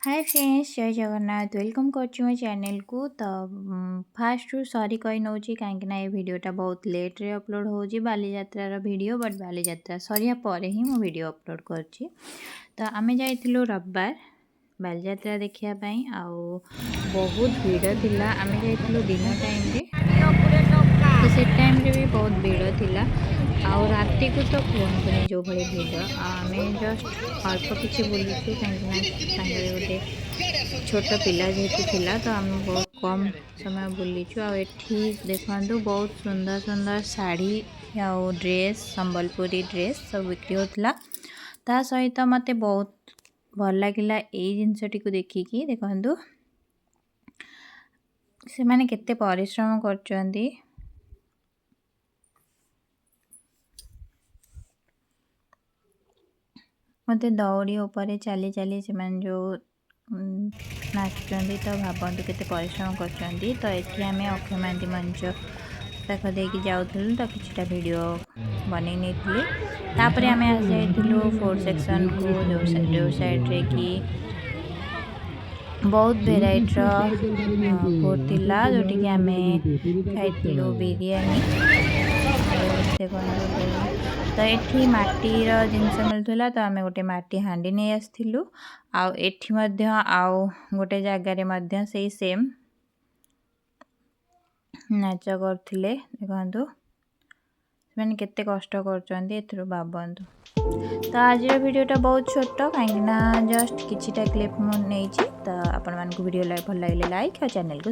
Hi friends जय Jagannath welcome करछु मो channel को तो फास्ट रु सॉरी कहि नउची काहेकि ना ये वीडियोटा बहुत लेट रे अपलोड होजी बाली यात्रार वीडियो बट बाली यात्रा सरिया परे ही मो वीडियो अपलोड करछि। तो आमे जाइथिलु रविवार बाली यात्रा देखिया पई आउ बहुत भीड़ थिला। आमे जाइथिलु दिन टाइम रे तो से टाइम रे भी बहुत भीड़ थिला। आउ राति को तो कहतुनी जो भली भीड़ आमे जस्ट अल्प किछि बुलिछु काहेकि सांगे गोटे छोट पिला जेहेतु थिला तो आम बहुत कम समय बुलीचु। आ एठी देखंतु बहुत सुंदर सुंदर साड़ी आउ ड्रेस संबलपुरी ड्रेस सब बिक्री होतला। ता सहित मते बहुत भल लागिला एई जिंसटी को देखिकी। देखंतु से माने केते परिश्रम करचंदी। मते दौड़ी ऊपर चली चली से मान जो नाचुंदी तो भावतु केते परिश्रम करचंदी। तो एठी आमे अक्षय महांती मंच पाख देकी जाउथलु तो किछटा वीडियो बनै नेथली। तापरे आमे आ जाइथिलु फोर्थ सेक्शन को जो साइड रे की बहुत भेराइट फूड थिला जोटी कि आमे खाइथिलु बिरयानी। तो एठी माटीर जिनस मिलुला तो आमे गोटे माटी हांडी नै आस्थिलु। आउ एठी मध्य आउ गोटे जगार मध्य सेही सेम नाच करथिले। देखंतु माने केते कष्ट करचंदी एथरो भाबंतु। तो आज वीडियोटा बहुत छोट काहेकि ना जस्ट किछिटा क्लिप मु नेछि। तो आपण मानको वीडियो भल लागले लाइक और चैनल को